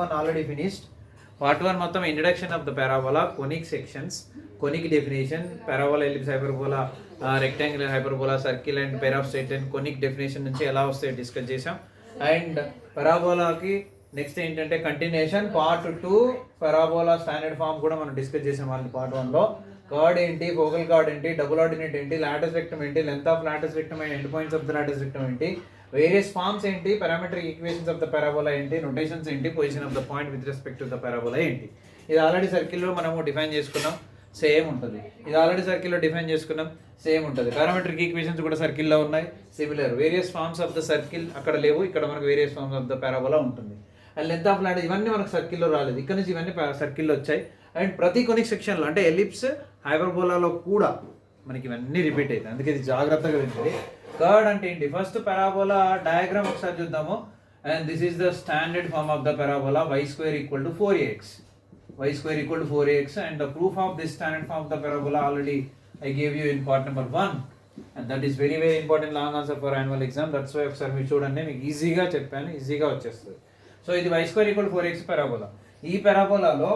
1 already finished. Part 1 మొత్తం introduction of the parabola, conic sections, conic definition, parabola, ellipse, hyperbola, rectangular, hyperbola, circle and pair of straight and conic definition నుంచి ఎలా వస్తాయో discuss చేసాం. And పారాబోలాకి next ఏంటంటే continuation part 2 parabola standard form కూడా మనం discuss చేసాం వాళ్ళని పార్ట్ 1లో. కార్డ్ ఏంటి, ఫోకల్ కార్డ్ ఏంటి, డబుల్ ఆర్డినేట్ ఏంటి, లాటస్ రెక్టమ్ ఏంటి, length of latus rectum and end points of the latus rectum ఏంటి, వేరియస్ ఫార్మ్స్ ఏంటి, parametric equations of the parabola ఏంటి, నొటేషన్స్ ఏంటి, position of the point with respect to the parabola ఏంటి. ఇది already సర్కిల్లో మనము define చేసుకున్నాం, సేమ్ ఉంటుంది. ఇది ఆల్రెడీ సర్కిల్లో డిఫైన్ చేసుకున్నాం, సేమ్ ఉంటుంది. పారామెట్రిక్ ఈక్వేషన్స్ కూడా సర్కిల్లో ఉన్నాయి, similar. Various forms of the circle అక్కడ లేవు, ఇక్కడ మనకు various forms of the parabola ఉంటుంది. అండ్ లెంత్ ఆఫ్ లాటస్ ఇవన్నీ మనకు సర్కిల్లో రాలేదు, ఇక్కడ నుంచి ఇవన్నీ సర్కిల్లో వచ్చాయి. అండ్ ప్రతి కొనిక్ సెక్షన్లో అంటే ఎలిప్స్, హైపర్బోలాలో కూడా మనకి ఇవన్నీ రిపీట్ అవుతాయి, అందుకే ఇది జాగ్రత్తగా వింటుంది. కర్డ్ అంటే ఏంటి, ఫస్ట్ పారాబోలా డయాగ్రామ్ ఒకసారి చూద్దాము. And this is the standard form of the parabola, y² = 4ax, y² = 4ax. And the proof of this standard form of the parabola already I gave you in part number 1. And that is very very important long answer for annual exam. That's why ఒకసారి మీరు చూడండి, మీకు ఈజీగా చెప్పాను, ఈజీగా వచ్చేస్తుంది. So ఇది y² = 4ax parabola. ఈ పారాబోలాలో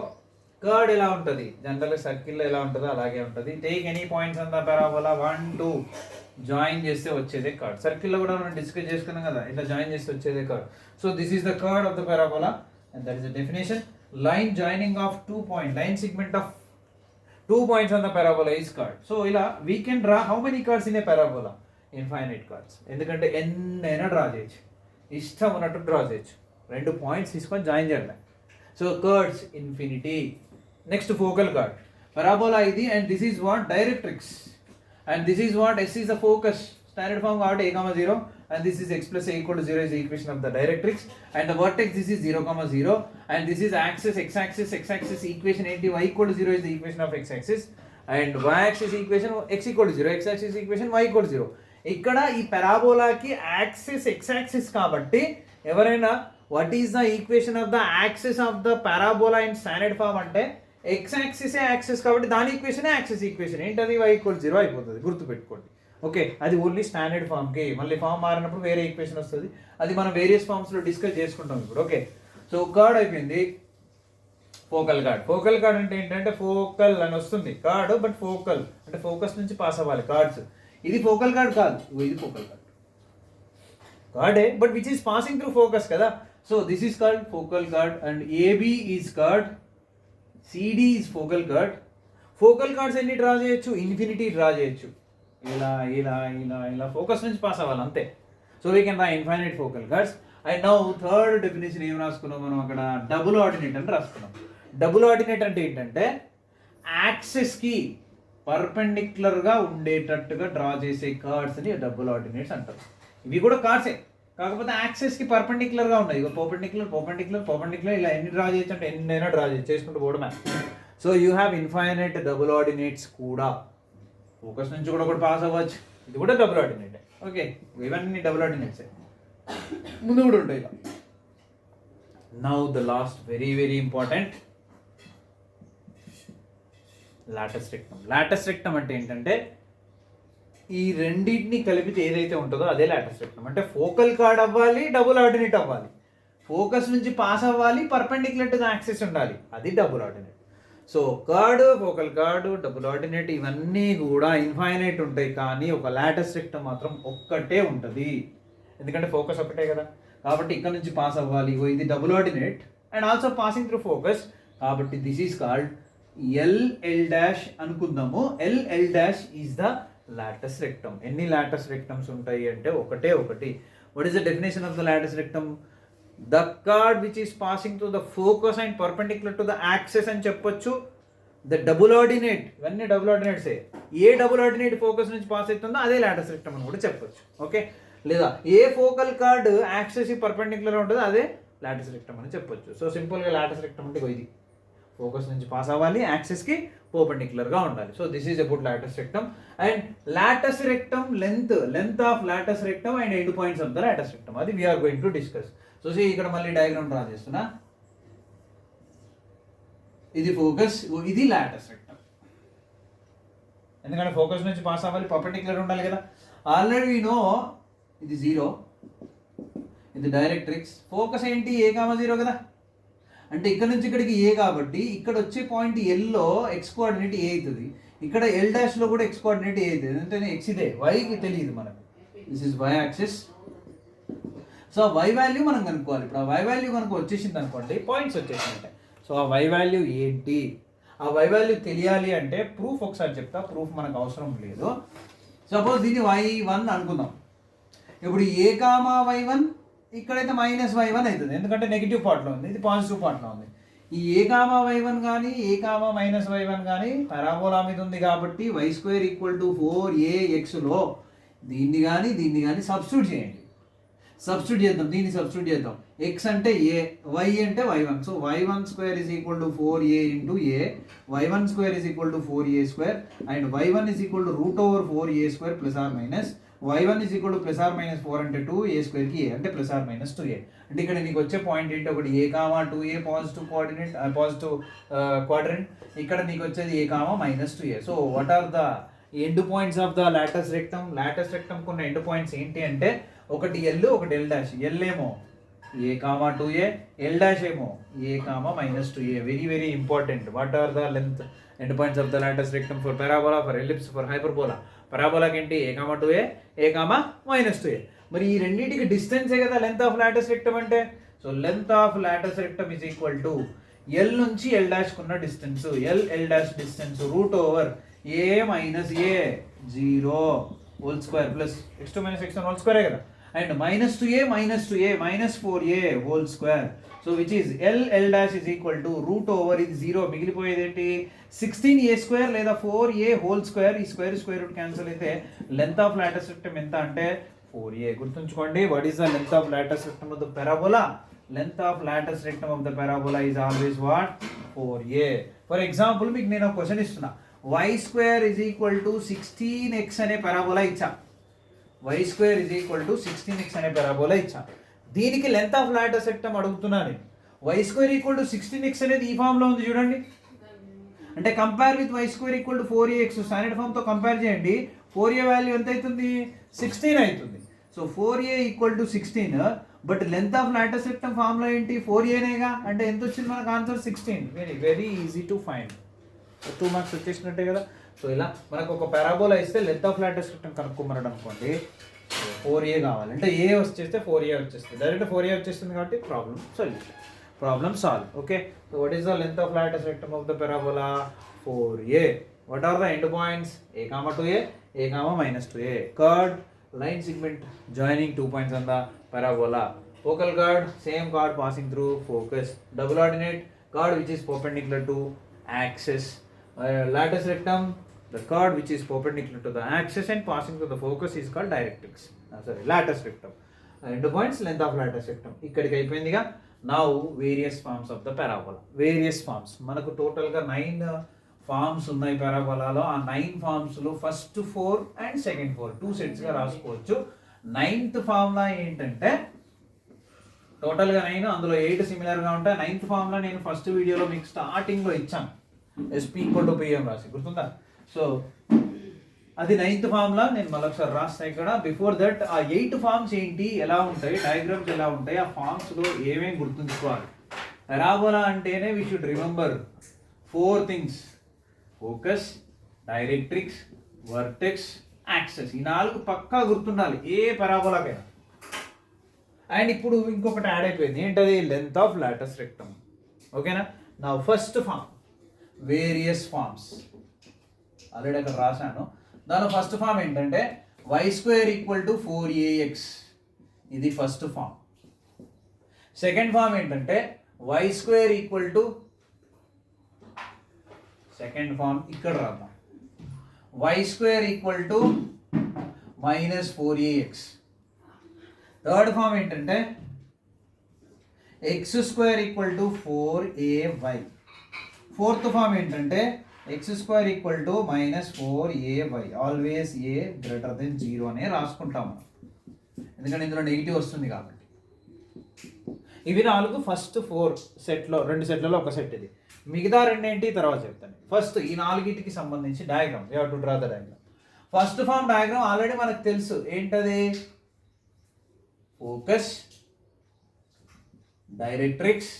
కర్డ్ ఎలా ఉంటుంది, జనరల్గా సర్కిల్లో ఎలా ఉంటుందో అలాగే ఉంటుంది. Take any points on the parabola 1, 2 join చేస్తే వచ్చేదే కర్డ్. సర్కిల్లో కూడా మనం డిస్కస్ చేసుకున్నాం కదా, ఇట్లా జాయిన్ చేస్తే వచ్చేదే chord. So this is the chord of the parabola and that is the definition. Line joining of 2 point, line segment of 2 points on the parabola is chord. So ఇలా we can draw how many chords in a parabola, infinite chords. ఎందుకంటే ఎన్నైనా draw చేయొచ్చు, ఇష్టం ఉన్నట్టు draw చేయొచ్చు. 2 points తీసుకొని join చేయాలి. So curds infinity. Next focal card. parabola ఇది, and this is what directrix, and this is what S is the focus, standard form కాబట్టి a, 0, and this is x plus a = 0 is the equation of the directrix, and the vertex this is 0, 0, and this is axis, x-axis equation ఏంటి, y = 0 is the equation of x-axis, and y-axis equation x = 0, x-axis equation y = 0. ఇక్కడ ఈ పారాబోలాకి axis x-axis కాబట్టి ఎవరైనా what is the equation of the axis of the parabola in standard form అంటే x-axis axis కాబట్టి దాని equation axis equation ఏంటది, y = 0 అయిపోతుంది, గుర్తుపెట్టుకోండి. ఓకే, అది ఓన్లీ స్టాండర్డ్ ఫామ్కి. మళ్ళీ ఫామ్ మారినప్పుడు వేరే ఈక్వేషన్ వస్తుంది, అది మనం వేరియస్ ఫామ్స్లో డిస్కస్ చేసుకుంటాం ఇప్పుడు. ఓకే, సో కార్డ్ అయిపోయింది. Focal chord. ఫోకల్ కార్డ్ అంటే ఏంటంటే ఫోకల్ అని వస్తుంది కార్డ్, బట్ ఫోకల్ అంటే ఫోకస్ నుంచి పాస్ అవ్వాలి కార్డ్స్. ఇది ఫోకల్ కార్డ్ కాదు, ఇది ఫోకల్ కార్డ్ కార్డే, but which is passing through focus కదా. So this is called focal chord. And AB is chord, CD is focal chord. Focal chords ఎన్ని draw చేయొచ్చు, ఇన్ఫినిటీ డ్రా చేయొచ్చు. ఇలా ఇలా ఇలా ఇలా ఫోకస్ నుంచి పాస్ అవ్వాలి అంతే. So we can draw infinite focal cards. And now third definition ఏం రాసుకున్నాం మనం అక్కడ, డబుల్ ఆర్డినేట్ అని రాసుకున్నాం. డబుల్ ఆర్డినేట్ అంటే ఏంటంటే యాక్సిస్కి పర్పెండిక్యులర్గా ఉండేటట్టుగా డ్రా చేసే కార్డ్స్ని డబుల్ ఆర్డినేట్స్ అంటారు. ఇవి కూడా కార్డ్సే, కాకపోతే యాక్సిస్కి పర్పెండిక్యులర్గా ఉన్నాయి. ఇక పర్పెండిక్యులర్ ఇలా ఎన్ని డ్రా చేయొచ్చు అంటే ఎన్నైనా డ్రా చేయొచ్చు, చేసుకుంటూ పోవడమే. So you have infinite double ordinates కూడా. ఫోకస్ నుంచి కూడా ఒకటి పాస్ అవ్వచ్చు, ఇది కూడా డబుల్ ఆర్డినేట్. ఓకే, ఇవన్నీ డబుల్ ఆర్డినేట్సే, ముందు కూడా ఉంటాయి ఇలా. Now the last very very important, Lotus rectum. Latus rectum అంటే ఏంటంటే ఈ రెండింటిని కలిపితే ఏదైతే ఉంటుందో అదే లాటస్ రెక్టమ్. అంటే ఫోకల్ కార్డ్ అవ్వాలి, డబుల్ ఆర్డినేట్ అవ్వాలి, ఫోకస్ నుంచి పాస్ అవ్వాలి, పర్పెండిక్యులర్ టు ద యాక్సిస్ ఉండాలి, అది double ordinate. So card, focal card, double ordinate ఇవన్నీ కూడా ఇన్ఫైనైట్ ఉంటాయి, కానీ ఒక లాటస్ రెక్టమ్ మాత్రం ఒక్కటే ఉంటుంది. ఎందుకంటే ఫోకస్ ఒకటే కదా, కాబట్టి ఇక్కడ నుంచి పాస్ అవ్వాలి. ఇది double ordinate and also passing through focus, కాబట్టి దిస్ ఈస్ కాల్డ్ LL' అనుకుందాము. LL' is the latus rectum. ఎన్ని లాటస్ రెక్టమ్స్ ఉంటాయి అంటే ఒకటే ఒకటి. What is the definition of the latus rectum? The card which is passing to the focus and perpendicular to the axis అని చెప్పొచ్చు. The double ordinate, ఇవన్నీ double ఆర్డినేట్సే. ఏ double ordinate focus నుంచి pass అవుతుందో అదే లాటస్ రెక్టమ్ అని కూడా చెప్పొచ్చు. Okay, లేదా ఏ ఫోకల్ కార్డ్ యాక్సిస్ పర్పెండిక్యులర్ ఉంటుందో అదే లాటస్ రెక్టమ్ అని చెప్పొచ్చు. సో సింపుల్గా లాటస్ రెక్టమ్ అంటే ఇది ఫోకస్ నుంచి పాస్ అవ్వాలి, యాక్సిస్కి పర్పెండిక్యులర్గా ఉండాలి. So this is about latus rectum. And latus rectum length of latus rectum and end points of the latus rectum, అది వీఆర్ గోయింగ్ టు డిస్కస్. సో ఇక్కడ మళ్ళీ డయాగ్రామ్ డ్రా చేస్తున్నా. ఇది ఫోకస్, ఇది లాటస్ రెక్టమ్. ఎందుకంటే ఫోకస్ నుంచి పాస్ అవ్వాలి, పర్పెండిక్యులర్ ఉండాలి కదా. ఆల్రెడీ వీ నో ఇది 0, ఇది డైరెక్ట్రిక్స్. ఫోకస్ ఏంటి, a, 0 కదా. అంటే ఇక్కడ నుంచి ఇక్కడికి ఏ కాబట్టి ఇక్కడ వచ్చే పాయింట్ ఎల్లో ఎక్స్ కోఆర్డినేట్ ఏ అవుతుంది, ఇక్కడ ఎల్ డాష్లో కూడా ఎక్స్ కోఆర్డినేట్ ఏ అవుతుంది, అంటే ఎక్స్ ఇదే, వైకి తెలియదు మనకు. This is y axis. So y value మనం కనుక్కోవాలి. ఇప్పుడు ఆ వై వాల్యూ కనుక వచ్చేసింది అనుకోండి, పాయింట్స్ వచ్చేసినట్టే. సో ఆ వై వాల్యూ ఏంటి, ఆ వై వాల్యూ తెలియాలి అంటే ప్రూఫ్ ఒకసారి చెప్తా, ప్రూఫ్ మనకు అవసరం లేదు. సపోజ్ దీన్ని y1 అనుకుందాం. ఇప్పుడు ఏ కామా y1 ఇక్కడైతే -y1 అవుతుంది, ఎందుకంటే నెగిటివ్ పార్ట్లో ఉంది, ఇది పాజిటివ్ పార్ట్లో ఉంది. ఈ ఏ కామా y1 కానీ ఏ కామా -y1 కానీ పారాబోలా మీద ఉంది కాబట్టి y² = 4axలో దీన్ని కానీ సబ్స్టిట్యూట్ చేయండి. సబ్స్టిట్యూట్ చేద్దాం, దీన్ని సబ్స్టిట్యూట్ చేద్దాం. x అంటే a, y అంటే y1. So y1² = 4a × a, y1² = 4a² and y1 √4a² ± y1 ± 4 అంటే 2a² కి a అంటే ± 2a. అంటే ఇక్కడ నీకు వచ్చే పాయింట్ ఏంటి, ఒకటి a, 2a positive coordinate, positive quadrant, ఇక్కడ నీకు వచ్చేది a, -2a. So what are the end points of the latus rectum? Latus rectum కొన్ని ఎండ్ పాయింట్స్ ఏంటి అంటే ఒకటి ఎల్, ఒకటి ఎల్ డాష్. ఎల్ ఏమో a, 2a, ఎల్ డాష్ ఏమో a, -2a. Very very important. What are the length end points of the latus rectum for parabola, for ellipse, for hyperbola? పరాబోలాకి ఏంటి a, 2a, a, -2a. మరి ఈ రెండింటికి డిస్టెన్సే కదా length of latus rectum అంటే. So length of latus rectum is equal to L నుంచి L dash కున్న distance, L dash distance √a - a 0 whole square plus x2 - x1 whole స్క్వేరే కదా, and -2a -4a whole square. So which is L dash is equal to √, ఇది 0 మిగిలిపోయేది ఏంటి 16a² లేదా 4a whole square. ఈ square root cancel అయితే length of latus rectum ఎంత అంటే 4a. గుర్తుంచుకోండి, what is the length of latus rectum of the parabola? Length of latus rectum of the parabola is always what? 4a. For example మీకు నేను ఒక question ఇస్తున్నా, y² = 16x అనే parabola ఇచ్చా. y² = 16x అనే పారాబోలా ఇచ్చా. దీనికి లెంత్ ఆఫ్ లాటస్ రెక్టమ్ అడుగుతున్నా నేను. y² = 16x అనేది ఈ ఫామ్ లో ఉంది చూడండి. అంటే compare with y² = 4ax, standard form తో కంపేర్ చేయండి. 4a వాల్యూ ఎంత అవుతుంది? 16 అవుతుంది. So 4a = 16, but length of latus rectum form లో ఏంటి 4aనేగా, అంటే ఎంత వచ్చింది మనకు answer? 16. Very very easy to find. 2 marks వచ్చేసినట్టే కదా. సో ఇలా మనకు ఒక పారాబోలా ఇస్తే లెంత్ ఆఫ్ లాటస్ రెక్టమ్ కనుక్కోమన్నాడు అనుకోండి, 4a కావాలి అంటే a వచ్చేస్తే 4a వచ్చేస్తుంది, డైరెక్ట్ 4a వచ్చేస్తుంది కాబట్టి problem solution, problem solve. Okay, so what is the length of latus rectum of the parabola? 4a. What are the end points? a, 2a, a, -2a. Chord, line segment joining 2 points on the parabola. Focal chord, same chord passing through focus. Double ordinate chord which is perpendicular to axis. Latus rectum, the chord which is perpendicular to the axis and passing through the focus is called directrix. Latus rectum. End points, length of latus rectum. ఇక్కడికి అయిపోయిందిగా. Now various forms of the parabola. Various forms. మనకు total గా 9 forms ఉన్నాయి పారాబోలాలో. ఆ 9 forms లో first 4 and second 4 2 sets గా రాసుకోవచ్చు. 9th formula ఏంటంటే టోటల్ గా 9, అందులో 8 సిమిలర్ గా ఉంటాయి. 9th ఫార్ములా నేను ఫస్ట్ వీడియోలో మీకు స్టార్టింగ్ లో ఇచ్చాను, SP = PM రాసి, గుర్తుందా? సో అది 9th ఫార్ములా. నేను మళ్ళొకసారి రాస్తా ఇక్కడ. బిఫోర్ దట్ ఆ 8 ఫార్మ్స్ ఏంటి, ఎలా ఉంటాయి, డయాగ్రామ్స్ ఎలా ఉంటాయి, ఆ ఫార్మ్స్ లో ఏమేమి గుర్తుంచుకోవాలి. పారాబోలా అంటేనే we should remember 4 things: focus, directrix, vertex, axes. ఈ 4 పక్కా గుర్తుండాలి ఏ పారాబోలాకైనా. అండ్ ఇప్పుడు ఇంకొకటి యాడ్ అయిపోయింది, ఏంటది? Length of latus rectum. ఓకేనా? నా first form, various forms already అక్కడ రాశాను. దానిలో ఫస్ట్ ఫార్మ్ ఏంటంటే y² = 4ax. ఇది ఫస్ట్ ఫార్మ్. సెకండ్ ఫార్మ్ ఏంటంటే y² సెకండ్ ఫార్మ్ ఇక్కడ రాద్దాం, y² = -4ax. థర్డ్ ఫార్మ్ ఏంటంటే x² = 4ay. ఫోర్త్ ఫార్మ్ ఏంటంటే x² = -4ay. ఆల్వేస్ a > 0 అనే రాసుకుంటాము, ఎందుకంటే ఇందులో నెగిటివ్ వస్తుంది కాబట్టి. ఇవి 4 ఫస్ట్ 4 సెట్లో, 2 సెట్లలో ఒక సెట్ ఇది. మిగతా 2 ఏంటి తర్వాత చెప్తాను. ఫస్ట్ ఈ 4కి సంబంధించి diagram, you have to draw the diagram. First form diagram already మనకు తెలుసు, ఏంటది? Focus, directrix,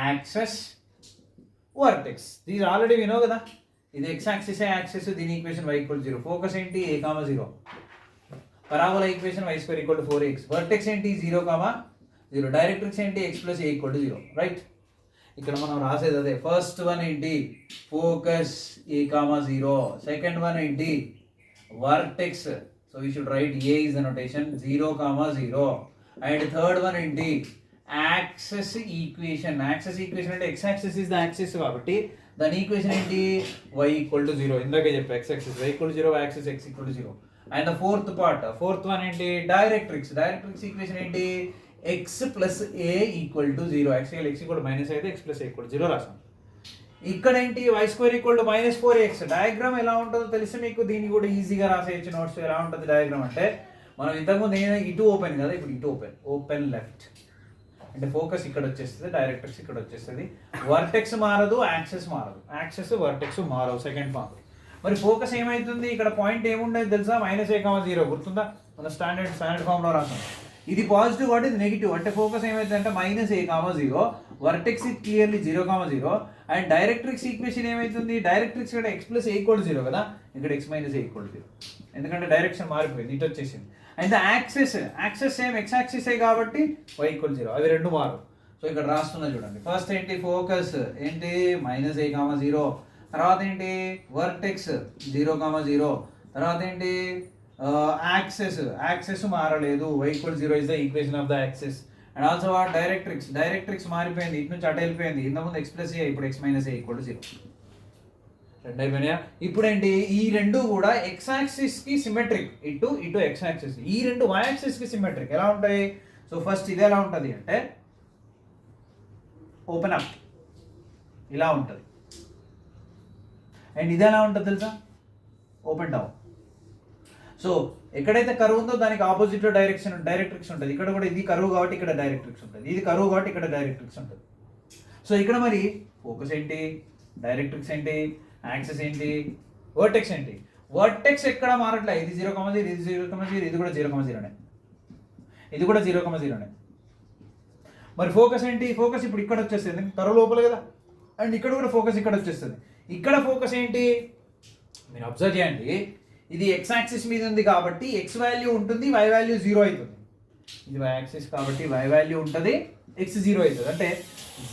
axis vertex. These already వినో కదా, ఇది ఎక్స్ యాక్సిస్ యాక్సెస్, దీని ఈక్వేషన్ y ఈక్వల్ 0. ఫోకస్ ఏంటి a, 0. Parabola equation y square equal 4x. Vertex ఏంటి 0, 0. Directrix ఏంటి x plus a equal 0. Right, ఇక్కడ మనం రాసేది అదే. ఫస్ట్ వన్ ఏంటి ఫోకస్ a, 0. సెకండ్ వన్ ఏంటి vertex. So we should write a is the notation 0, 0. And third one ఏంటి access equation. Access equation అంటే x axis is the axis కాబట్టి దాని ఈక్వేషన్ ఏంటి y ఈక్వల్ టు 0. ఇందాకే చెప్పా x axis y equal to 0, y axis x equal to 0. And the fourth one ఏంటి directrix. Directrix equation ఏంటి x plus a equal to 0. Actual x equal minus అయితే x plus a equal 0 రాసాం. ఇక్కడ ఏంటి y square equal to -4x. Diagram ఎలా ఉంటుందో తెలిసి మీకు దీన్ని కూడా ఈజీగా రాసేయచ్చు. నోట్స్ ఎలా ఉంటుంది డయాగ్రామ్ అంటే, మనం ఇంతకుముందు ఇటు ఓపెన్ కదా, ఇప్పుడు ఇటు ఓపెన్ లెఫ్ట్ అంటే ఫోకస్ ఇక్కడ వచ్చేస్తుంది, డైరెక్ట్రిక్స్ ఇక్కడ వచ్చేస్తుంది. వర్టెక్స్ మారదు, యాక్సెస్ మారదు. యాక్సెస్ వర్టెక్స్ మారవు సెకండ్ ఫామ్. మరి ఫోకస్ ఏమైతుంది, ఇక్కడ పాయింట్ ఏముండేది తెలుసా, -a, 0 గుర్తుందా, మన స్టాండర్డ్ ఫామ్లో రాసాం. ఇది పాజిటివ్ కాబట్టి ఇది నెగిటివ్. అంటే ఫోకస్ ఏమైతుంది అంటే -a, 0. వర్టెక్స్ ఇది క్లియర్లీ 0, 0. అండ్ డైరెక్ట్రిక్స్ ఈక్వేషన్ ఏమైతుంది, డైరెక్ట్రిక్స్ ఇక్కడ x ప్లస్ a ఈక్వల్ 0 కదా, ఇక్కడ x మైనస్ a ఈక్వల్ 0. ఎందుకంటే డైరెక్షన్ మారిపోయింది, ఇటు వచ్చేసింది. And the access same x axis కాబట్టి y ఈక్వల్ 0. అవి రెండు మారు. సో ఇక్కడ రాస్తున్నా చూడండి. ఫస్ట్ ఏంటి ఫోకస్ ఏంటి -a, 0. తర్వాత ఏంటి వర్టెక్స్ 0, 0. తర్వాత ఏంటి యాక్సెస్ మారలేదు, y equal 0 is the equation of the access. And also directrix మారిపోయింది, ఇటు నుంచి అటు వెళ్ళిపోయింది. ఇంతకుముందు x ప్లస్ a, ఇప్పుడు x మైనస్ a ఈక్వల్ 0. రెండు అయిపోయినాయా. ఇప్పుడు ఏంటి ఈ రెండు కూడా x యాక్సిస్ కి సిమెట్రిక్, ఇటు x యాక్సిస్. ఈ రెండు y యాక్సిస్ కి సిమెట్రిక్. ఎలా ఉంటాయి, సో ఫస్ట్ ఇది ఎలా ఉంటుంది అంటే ఓపెన్ అప్ ఇలా ఉంటుంది. అండ్ ఇది ఎలా ఉంటుంది తెలుసా, ఓపెన్ డౌన్. సో ఎక్కడైతే కరువు ఉందో దానికి ఆపోజిట్లో డైరెక్ట్రిక్స్ ఉంటుంది. ఇక్కడ కూడా ఇది కరువు కాబట్టి ఇక్కడ డైరెక్ట్రిక్స్ ఉంటుంది, ఇది కరువు కాబట్టి ఇక్కడ డైరెక్ట్రిక్స్ ఉంటుంది. సో ఇక్కడ మరి ఫోకస్ ఏంటి, డైరెక్ట్రిక్స్ ఏంటి, యాక్సెస్ ఏంటి, వర్టెక్స్ ఏంటి. వర్టెక్స్ ఎక్కడ మారట్లే, ఇది 0, 0, ఇది 0, 0, ఇది కూడా 0, 0నే, ఇది కూడా 0, 0నే. మరి ఫోకస్ ఏంటి, ఫోకస్ ఇప్పుడు ఇక్కడ వచ్చేస్తుంది, కరువు లోపల కదా. అండ్ ఇక్కడ కూడా ఫోకస్ ఇక్కడ వచ్చేస్తుంది. ఇక్కడ ఫోకస్ ఏంటి, మీరు అబ్జర్వ్ చేయండి, ఇది x యాక్సిస్ మీద ఉంది కాబట్టి x వాల్యూ ఉంటుంది, y వాల్యూ 0 అవుతుంది. ఇది y యాక్సిస్ కాబట్టి y వాల్యూ ఉంటుంది, x 0 అవుతుంది. అంటే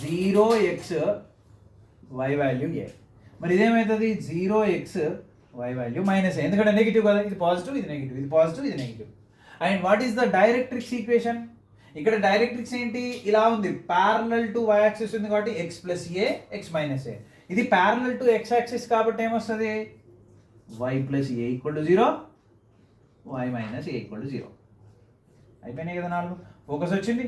0x y వాల్యూ a. మరి ఇదేమవుతుంది 0x y value minus a, ఎందుకంటే నెగిటివ్ కదా, ఇది పాజిటివ్, ఇది నెగిటివ్, ఇది పాజిటివ్, ఇది negative. And what is the directrix equation, ఇక్కడ డైరెక్ట్రిక్స్ ఏంటి ఇలా ఉంది, ప్యారలల్ టు y యాక్సిస్ ఉంది కాబట్టి x plus a, x minus a. ఇది ప్యారలల్ టు x యాక్సిస్ కాబట్టి ఏమొస్తుంది y plus a equal to 0, y minus a equal to 0. అయిపోయినాయి కదా 4. ఫోకస్ వచ్చింది,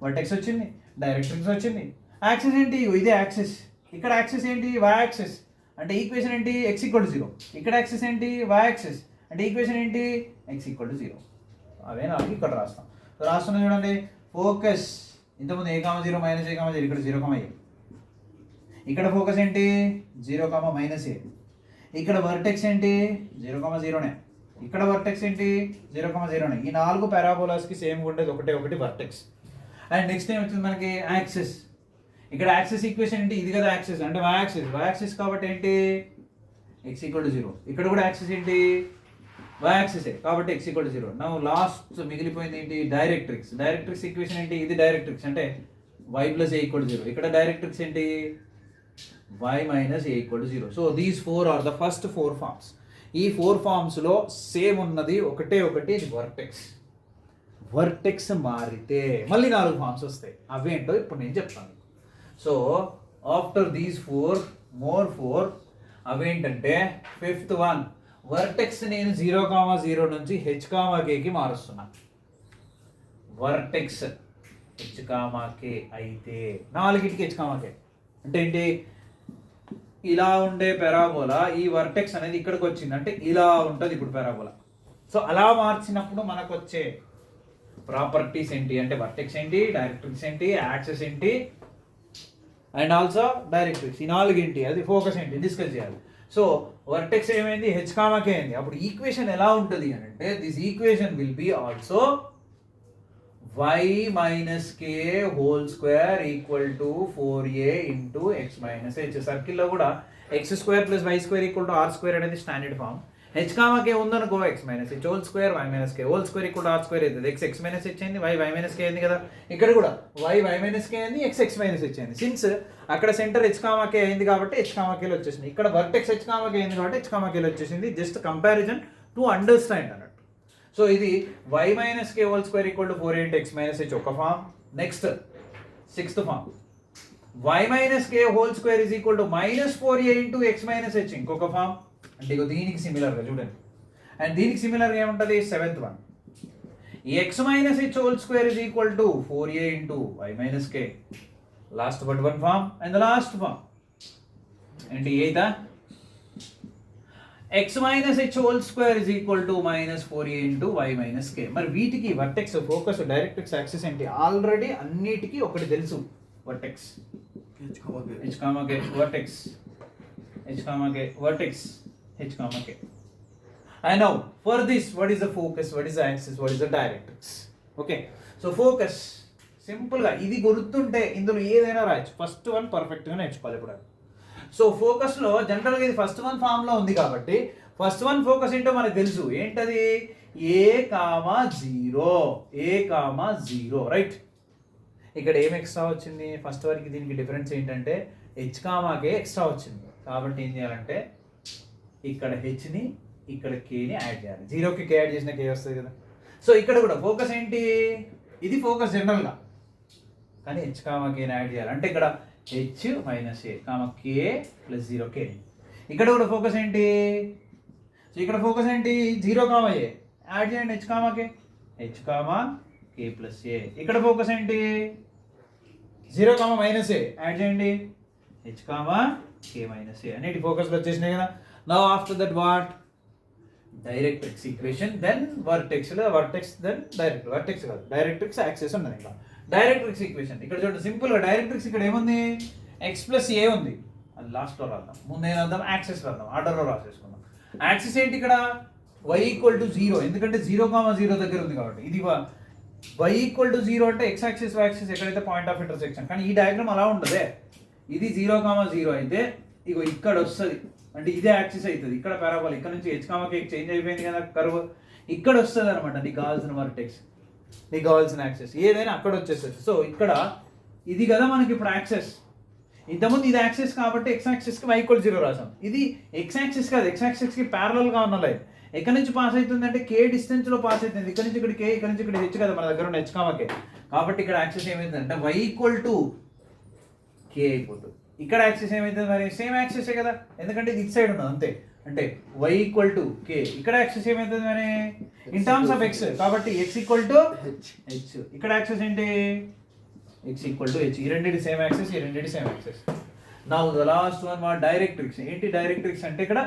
వర్టెక్స్ వచ్చింది, డైరెక్ట్రిక్స్ వచ్చింది. యాక్సిస్ ఏంటి, ఇదే యాక్సిస్. ఇక్కడ యాక్సిస్ ఏంటి y యాక్సిస్, అంటే ఈక్వేషన్ ఏంటి x ఈక్వల్ టు 0. ఇక్కడ యాక్సిస్ ఏంటి y యాక్సిస్, అంటే ఈక్వేషన్ ఏంటి x ఈక్వల్ టు 0. అవే 4 ఇక్కడ రాస్తాం. రాస్తున్నా చూడండి. ఫోకస్ ఇంతకుముందు a, 0, మైనస్ a, 0, ఇక్కడ 0, a. ఇక్కడ ఫోకస్ ఏంటి 0, మైనస్ a. ఇక్కడ వర్టెక్స్ ఏంటి 0, 0నే. ఇక్కడ వర్టెక్స్ ఏంటి 0, 0నే. ఈ 4 పారాబోలాస్కి సేమ్ ఉండేది ఒకటి వర్టెక్స్. అండ్ నెక్స్ట్ ఏం వచ్చింది మనకి యాక్సిస్. ఇక్కడ యాక్సిస్ ఈక్వేషన్ ఏంటి, ఇది కదా యాక్సిస్, అంటే y యాక్సిస్ కాబట్టి ఏంటి x ఈక్వల్ టు 0. ఇక్కడ కూడా యాక్సిస్ ఏంటి y యాక్సిస్ కాబట్టి x equal to 0. Now last మిగిలిపోయింది ఏంటి డైరెక్ట్రిక్స్ ఈక్వేషన్ ఏంటి, ఇది డైరెక్ట్రిక్స్ అంటే y plus a equal to 0. ఇక్కడ డైరెక్ట్రిక్స్ ఏంటి y minus a equal to 0. So these 4 are the first 4 forms. ఈ 4 ఫార్మ్స్లో సేమ్ ఉన్నది ఒకటి ఇది వర్టెక్స్ మారితే మళ్ళీ 4 ఫార్మ్స్ వస్తాయి. అవేంటో ఇప్పుడు నేను చెప్తాను. సో ఆఫ్టర్ దీస్ 4 అవేంటంటే ఫిఫ్త్ వన్ వర్టెక్స్ నేను 0, 0 నుంచి h, kకి మారుస్తున్నా. వర్టెక్స్ h, k అయితే 4కి h, k అంటే ఏంటి, ఇలా ఉండే పారాబోలా ఈ వర్టెక్స్ అనేది ఇక్కడికి వచ్చింది అంటే ఇలా ఉంటుంది ఇప్పుడు పారాబోలా. సో అలా మార్చినప్పుడు మనకు వచ్చే ప్రాపర్టీస్ ఏంటి అంటే వర్టెక్స్ ఏంటి, డైరెక్ట్రిక్స్ ఏంటి, యాక్సెస్ ఏంటి, అండ్ ఆల్సో డైరెక్ట్రిక్స్. ఈ 4 ఏంటి, అది ఫోకస్ ఏంటి డిస్కస్ చేయాలి. సో వర్టెక్స్ ఏమైంది h, k అయింది. అప్పుడు ఈక్వేషన్ ఎలా ఉంటుంది అని అంటే this equation will be also y minus k whole square equal to 4a into x minus h. సర్కిల్లో కూడా x square plus y square equal to r square అనేది standard form. h comma k ఉందనుకో x minus h whole square y minus k whole square equal to r square అవుతుంది. x x minus h అయింది, y y minus k అయింది కదా. ఇక్కడ కూడా y y minus k అయింది, x x minus h అయింది. Since అక్కడ centre h comma k అయింది కాబట్టి h కామా k లో వచ్చేసింది. ఇక్కడ వర్టెక్స్ h కామా k అయింది కాబట్టి h కామా k లో వచ్చేసింది. జస్ట్ కంపారిజన్ టు అండర్స్టాండ్ అన్నట్టు. సో ఇది y minus k whole square equal to 4a into x minus h ఒక form. Next sixth form y minus k whole square is equal to minus 4a into x minus h ఇంకొక form. అంటే ఇగో దీనికి సిమిలర్గా చూడండి. And దీనికి సిమిలర్గా ఏముంటుంది seventh one x minus h whole square is equal to 4a into y minus k. Last but one form and the last form ఏంటి ఎయితా x minus h whole square is equal to minus 4a into y minus k. మరి వీటికి vertex focus directrix axis ఏంటి already అన్నిటికీ ఒకటి తెలుసు. Vertex h comma k vertex h comma k vertex h comma k. And now for this what is the focus, what is the axis, what is the directrix? Okay, so focus simple గా ఇది గుర్తుంటే ఇందులో ఏదైనా రాయొచ్చు. First one perfect గా నేర్చుకోవాలి ఇప్పుడు. So focus లో జనరల్ గా ఇది ఫస్ట్ వన్ ఫామ్ లో ఉంది కాబట్టి ఫస్ట్ వన్ ఫోకస్ ఏంటో మనకు తెలుసు. ఏంటది a comma 0 a comma 0 right. ఇక్కడ ఏం ఎక్స్ట్రా వచ్చింది ఫస్ట్ వరకు దీనికి డిఫరెన్స్ ఏంటంటే h కామాకే ఎక్స్ట్రా వచ్చింది కాబట్టి ఏం చేయాలంటే ఇక్కడ hని ఇక్కడ kని యాడ్ చేయాలి. 0కి k యాడ్ చేసిన k వస్తుంది కదా. సో ఇక్కడ కూడా ఫోకస్ ఏంటి ఇది ఫోకస్ జనరల్గా కానీ h kని యాడ్ చేయాలి. అంటే ఇక్కడ h minus a k plus 0 k. ఇక్కడ కూడా ఫోకస్ ఏంటి సో ఇక్కడ ఫోకస్ ఏంటి 0 a యాడ్ చేయండి h k k plus a. ఇక్కడ ఫోకస్ ఏంటి 0 మైనస్ a యాడ్ చేయండి h k మైనస్ a అనేటి ఫోకస్లో వచ్చేసినాయి కదా. Now after that what directrix equation then vertex vertex then direct vertex కాదు డైరెక్ట్రిక్స్ యాక్సెస్ ఉన్నది. ఇంకా డైరెక్ట్రిక్స్ ఈక్వేషన్ ఇక్కడ చూడండి సింపుల్గా డైరెక్ట్రిక్స్ ఇక్కడ ఏముంది x ప్లస్ a ఉంది. అది లాస్ట్లో రాద్దాం. ముందు ఏం రాద్దాం యాక్సెస్ రాద్దాం. ఆర్డర్లో రాసేసుకుందాం. యాక్సెస్ ఏంటి ఇక్కడ y ఈక్వల్ టు 0 ఎందుకంటే 0 దగ్గర ఉంది కాబట్టి. ఇది y ఈక్వల్ టు 0 అంటే x యాక్సిస్ y యాక్సిస్ ఎక్కడైతే పాయింట్ ఆఫ్ ఇంటర్సెక్షన్. కానీ ఈ డయాగ్రామ్ అలా ఉంటుంది. ఇది 0 అయితే ఇగో ఇక్కడ వస్తుంది అంటే ఇదే యాక్సిస్ అవుతుంది. ఇక్కడ పారాబోలా ఇక్కడ నుంచి h k చేంజ్ అయిపోయింది కదా కర్వ్ ఇక్కడ వస్తుంది అనమాట. నీకు కావాల్సిన వర్టెక్స్ నీకు కావాల్సిన యాక్సెస్ ఏదైనా అక్కడ వచ్చేస్తుంది. సో ఇక్కడ ఇది కదా మనకి ఇప్పుడు యాక్సెస్. ఇంతకుముందు ఇది యాక్సెస్ కాబట్టి x యాక్సిస్కి y ఈక్వల్ 0 రాసాం. ఇది x యాక్సిస్ కాదు x యాక్సిస్కి ప్యారలల్గా ఉన్న లైన్. ఎక్కడి నుంచి పాస్ అవుతుంది అంటే k డిస్టెన్స్లో పాస్ అవుతుంది. ఇక్కడ నుంచి ఇక్కడ k ఇక్కడ నుంచి ఇక్కడ h కదా మన దగ్గర ఉన్న h k. కాబట్టి ఇక్కడ యాక్సెస్ ఏమవుతుంది అంటే y ఈక్వల్ టు k అయిపోతుంది. ఇక్కడ యాక్సెస్ ఏమవుతుంది మరి సేమ్ యాక్సెసే కదా ఎందుకంటే ఇది ఇట్ సైడ్ ఉన్నది అంతే. అంటే y ఈక్వల్ టు k. ఇక్కడ యాక్సెస్ ఏమవుతుంది మరి ఇన్ టర్మ్స్ ఆఫ్ x కాబట్టి x ఈక్వల్ టు h. ఇక్కడ యాక్సెస్ ఏంటి x ఈక్వల్ టు h. ఈ రెండింటి సేమ్ యాక్సెస్ ఈ రెండింటి same access. Now the last one what directrix. ఏంటి డైరెక్ట్రిక్స్ అంటే ఇక్కడ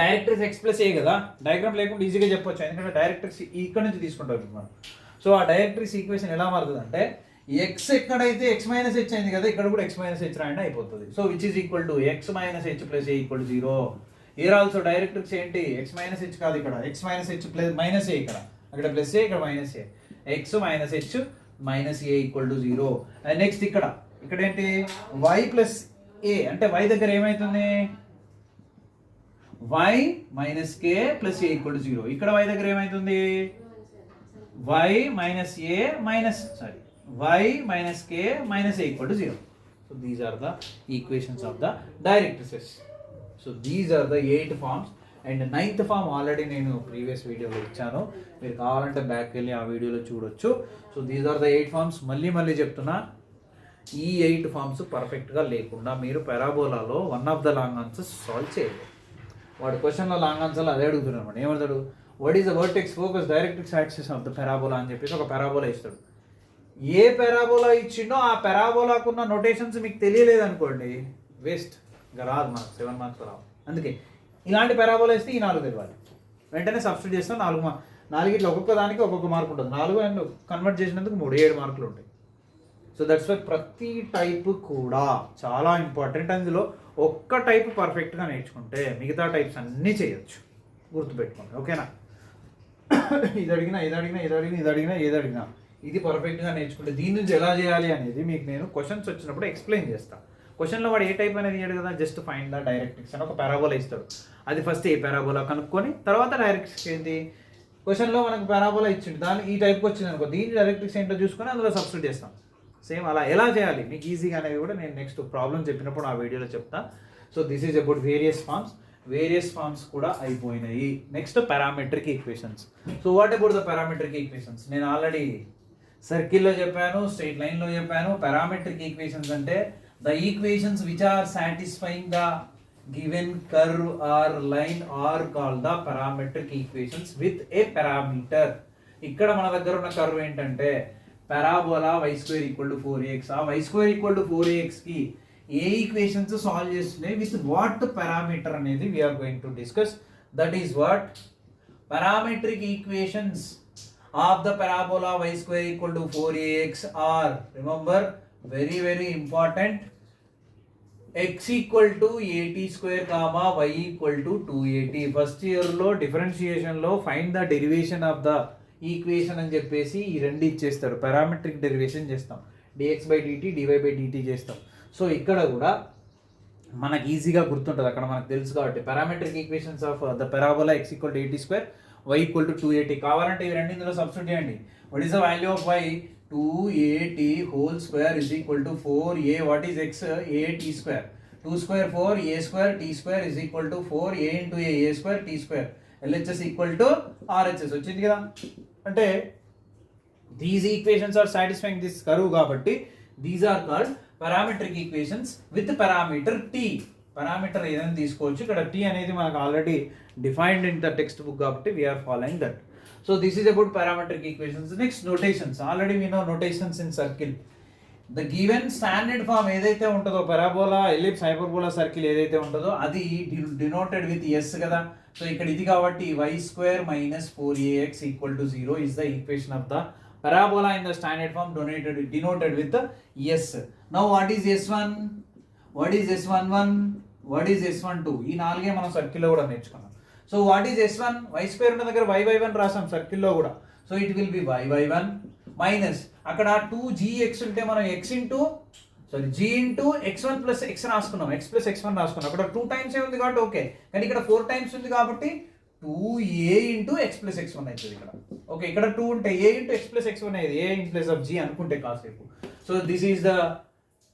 డైరెక్ట్రిక్స్ x ప్లస్ a కదా. డయాగ్రామ్ లేకుండా ఈజీగా చెప్పొచ్చు ఎందుకంటే డైరెక్ట్రిక్స్ ఇక్కడ నుంచి తీసుకుంటాం మనం. సో ఆ డైరెక్ట్రిక్స్ ఈక్వేషన్ ఎలా మారుతుంది అంటే x ఎక్కడైతే x మైనస్ h అయింది కదా ఇక్కడ కూడా x మైనస్ h రాయండి అయిపోతుంది. So which is equal to x minus h plus a equal to 0. Here also directrix ఏంటి x మైనస్ h కాదు ఇక్కడ x minus h plus minus a ఇక్కడ అక్కడ ప్లస్ a ఇక్కడ minus a x minus h minus a equal to 0. And next ఇక్కడ ఏంటి y plus a అంటే y దగ్గర ఏమవుతుంది y minus k plus a equal to 0. ఇక్కడ y దగ్గర ఏమవుతుంది y minus a minus y minus k minus a equal to 0. So these are the equations of the directrices. So these are the 8 forms and 9th form already నేను previous వీడియోలో ఇచ్చాను. మీరు కావాలంటే back వెళ్ళి ఆ వీడియోలో చూడొచ్చు. So these are the 8 forms. మళ్ళీ చెప్తున్నా ఈ 8 ఫార్మ్స్ పర్ఫెక్ట్గా లేకుండా మీరు పారాబోలాలో one of the long answers solve చేయలేదు. వాడు క్వశ్చన్లో లాంగ్ ఆన్సర్లో అదే అడుగుతున్నాడు అనమాట. ఏమవుతాడు what is the vertex focus directrix axis of the parabola అని చెప్పేసి ఒక పారాబోలా ఇస్తాడు. ఏ పారాబోలా ఇచ్చిండో ఆ పారాబోలాకున్న నోటేషన్స్ మీకు తెలియలేదు అనుకోండి వేస్ట్. ఇంకా రాదు మనకు 7 మార్క్స్ రావు. అందుకే ఇలాంటి పారాబోలా ఇస్తే ఈ 4 తెలియాలి. వెంటనే సబ్స్టిట్యూట్ చేస్తాం 4 ఇట్లా ఒక్కొక్క దానికి ఒక్కొక్క మార్క్ ఉంటుంది. 4 అండ్ కన్వర్ట్ చేసినందుకు 7 మార్కులు ఉంటాయి. సో దట్స్ వై ప్రతి టైప్ కూడా చాలా ఇంపార్టెంట్. అందులో ఒక్క టైప్ పర్ఫెక్ట్గా నేర్చుకుంటే మిగతా టైప్స్ అన్నీ చేయొచ్చు. గుర్తుపెట్టుకోండి ఓకేనా. ఇది అడిగినా ఏది అడిగినా ఇది పర్ఫెక్ట్గా నేర్చుకుంటే దీని నుంచి ఎలా చేయాలి అనేది మీకు నేను క్వశ్చన్స్ వచ్చినప్పుడు ఎక్స్ప్లెయిన్ చేస్తాను. క్వశ్చన్లో వాడు ఏ టైప్ అనేది ఇయ్యాడు కదా, జస్ట్ ఫైండ్ ద డైరెక్ట్రిక్స్ అని ఒక పారాబోలా ఇస్తాడు. అది ఫస్ట్ ఏ పారాబోలా కనుక్కొని తర్వాత డైరెక్ట్రిక్స్ ఏంటి, క్వశ్చన్లో మనకు పారాబోలా ఇచ్చిండు, దాని ఈ టైప్కి వచ్చింది అనుకో, దీని డైరెక్ట్రిక్స్ ఏంటో చూసుకొని అందులో సబ్స్టిట్యూట్ చేస్తాం. సేమ్ అలా ఎలా చేయాలి మీకు ఈజీగా అనేది కూడా నేను నెక్స్ట్ ప్రాబ్లం చెప్పినప్పుడు ఆ వీడియోలో చెప్తా. So this is about various forms కూడా అయిపోయినాయి. Next parametric equations. So what about the parametric equations? నేను ఆల్రెడీ సర్కిల్లో చెప్పాను, స్ట్రైట్ లైన్లో చెప్పాను. పారామెట్రిక్ ఈక్వేషన్స్ అంటే the equations which are satisfying the given curve or line or called the parametric equations with a parameter. ఇక్కడ మన దగ్గర ఉన్న కర్వ్ ఏంటంటే పారాబోలా y² = 4ax. ఆ y² = 4ax కి ఏ ఈక్వేషన్స్ సాల్వ్ చేస్తున్నాయి విత్ వాట్ పారామీటర్ అనేది we are going to discuss. That is what parametric equations of the parabola y² = 4ax or, remember very important, x = at² comma y = 2at. First year డిఫరెన్షియేషన్లో find the derivation of the equation అని చెప్పేసి ఈ రెండు ఇచ్చేస్తాడు. Parametric derivation చేస్తాం, dx/dt dy/dt చేస్తాం. So ఇక్కడ కూడా మనకి ఈజీగా గుర్తుంటుంది, అక్కడ మనకు తెలుసు కాబట్టి parametric equations of the parabola x = at² y = 2at. కావాలంటే ఈ రెండు ఇందులో సబ్స్టిట్యూట్ చేయండి. What is the value of y? 2at² = 4a. what is x? at². 2 square 4, a² t² = 4a into a² t². LHS = RHS వచ్చింది కదా. అంటే these equations are satisfying this curve కాబట్టి these are called parametric equations with parameter t. Parameter ఏదైనా తీసుకోవచ్చు. ఇక్కడ t అనేది మనకు already defined in the text book కాబట్టి we are following that. So this is about parametric equations. Next, notations. Already we know notations in circle. The given standard form ఏదైతే ఉంటుందో parabola, ellipse, hyperbola, circle ఏదైతే ఉంటుందో అది denoted with s కదా. So ఇక్కడ ఇది కాబట్టి y² - 4ax = 0 is the equation of the parabola in the standard form denoted with the s. Now what is s1? What is s11? What is s12? ఈ నాలుగే మనం సర్కిల్లో కూడా నేర్చుకున్నాం. So what is s1? y² ఉన్న దగ్గర y/1 రాసాం సర్కిల్లో కూడా. So it will be y/1 minus అక్కడ 2gx ఉంటే మనం g into x1 plus x రాసుకున్నాం, x ప్లస్ x1 రాసుకున్నాం. అక్కడ 2 టైమ్స్ ఉంది కాబట్టి ఓకే, కానీ ఇక్కడ 4 టైమ్స్ ఉంది కాబట్టి 2a into x plus x1 అవుతుంది ఇక్కడ. ఓకే, ఇక్కడ 2 ఉంటే a into x plus x1 అయ్యేది, a in place of g అనుకుంటే కాసేపు. So this is the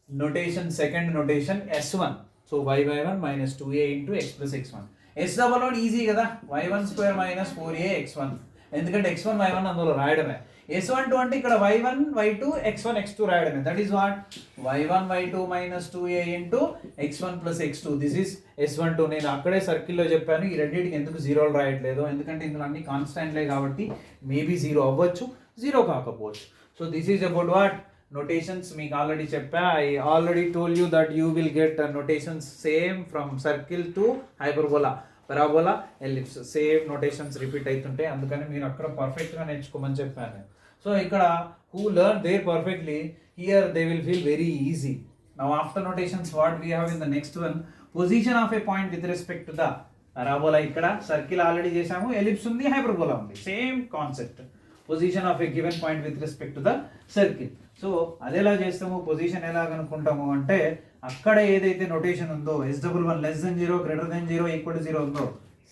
notation, second notation s1. So y/1 minus 2a into x plus x1. s11 easy కదా, y12 - 4ax1, ఎందుకంటే x1 y1 అందులో రాయడమే. s12 అంటే ఇక్కడ y1 y2 x1 x2 రాయడమే. That is what y1 y2 - 2a into x1 plus x2. This is s12. నేను అక్కడే సర్కిల్లో చెప్పాను ఈ రెండింటికి ఎందుకు జీరోలు రాయట్లేదు, ఎందుకంటే ఇందులో అన్ని కాన్స్టాంట్లే కాబట్టి మేబీ 0 అవ్వచ్చు, 0 కాకపోవచ్చు. So this is about what notations. మీకు ఆల్రెడీ చెప్పా, I already told you that you will get notations same from circle to hyperbola, parabola, ellipse. Same notations repeat అవుతుంటాయి, అందుకని మీరు అక్కడ పర్ఫెక్ట్గా నేర్చుకోమని చెప్పాను. సో ఇక్కడ who learn there perfectly, here they will feel very easy. Now after notations what we have in the next one, position of a point with respect to the parabola. ఇక్కడ circle already చేసాము, ellipse ఉంది, hyperbola ఉంది, same concept. Position of a given point with respect to the circle. So అది ఎలా చేస్తాము, position ఎలా కనుక్కుంటాము అంటే అక్కడ ఏదైతే నోటేషన్ ఉందో s11 <0 0 > 0 ఉందో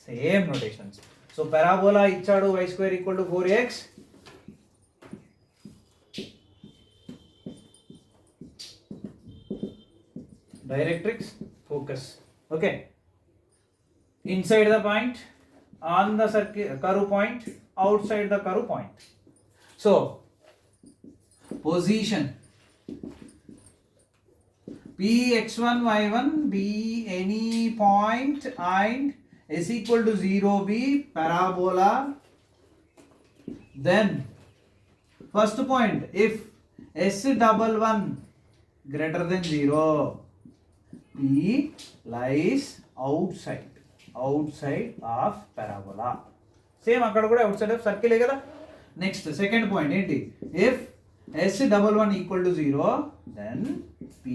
సేమ్ నోటేషన్స్. సో పారాబోలా ఇచ్చాడు y² = 4ax, directrix focus. Okay, inside the point, on the circle curve point, outside the curve point. So position p x1 y1 be any point and s = 0 be parabola. Then first point, if s11 < 0 p lies outside of parabola. Same అక్కడ కూడా outside of సర్కిలే కదా. Next second point ఏంటి, if s11 = 0 then p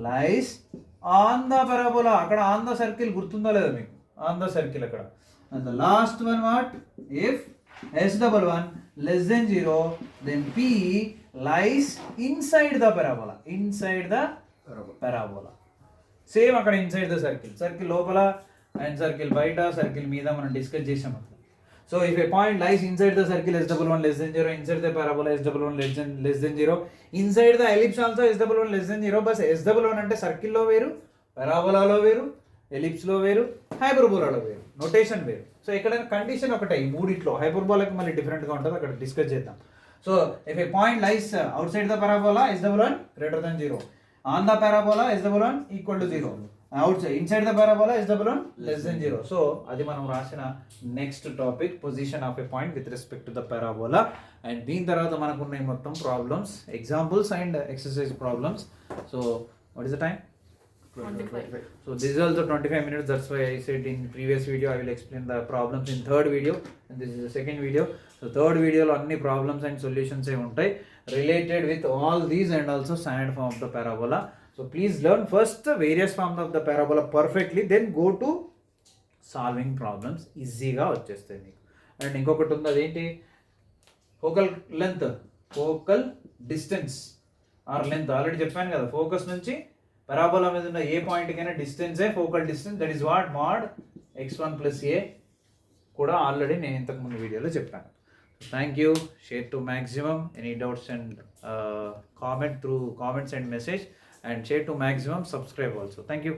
lies on the parabola. అక్కడ on the circle గుర్తుందో లేదా మీకు, on the circle అక్కడ. And the last one what, if S11 less than 0, then P lies inside the parabola. Inside the parabola. Same అక్కడ inside the circle లోపల and circle బయట circle మీద మనం discuss చేసాం అక్కడ. So if A point lies inside the circle S11 less than 0, inside the parabola S11 less than 0, inside the ellipse also S11 less than 0. Bus S11 అంటే సర్కిల్లో వేరు, పారాబోలాలో వేరు, ఎలిప్స్లో వేరు, హైపర్బోలాలో వేరు, నొటేషన్ వేరు. సో ఇక్కడ కండిషన్ ఒకటే, ఈ మూడిట్లో హైపర్బోలాకి మళ్ళీ డిఫరెంట్గా ఉంటుంది, అక్కడ డిస్కస్ చేద్దాం. So if A point lies out side the parabola S11 greater than 0, on the parabola S11 equal to 0, outside inside the parabola S11 less than 0. So అది మనం రాసిన next topic, position of a point with respect to the parabola. And దీని తర్వాత మనకు ఉన్నాయి మొత్తం problems, examples and exercise problems. So what is the time? 25. So this is also 25 minutes. That's why I said in previous video I will explain the problems in third video, and this is the second video. So third video lo anni problems and solutions e untai related with all these and also standard form of the parabola. So please learn first the various forms of the parabola perfectly, then go to solving problems. Easy ga vachestayi meeku. And inkokati undi adenti focal length, focal distance or length already cheppanu kada. Focus nunchi parabola మీద ఉన్న ఏ point కైనా డిస్టెన్సే focal distance, that is what mod x1 plus a కూడా already నేను ఇంతకుముందు వీడియోలో చెప్పాను. Thank you. Share to maximum. Any doubts and comment through comments and message, and share to maximum. Subscribe also. Thank you.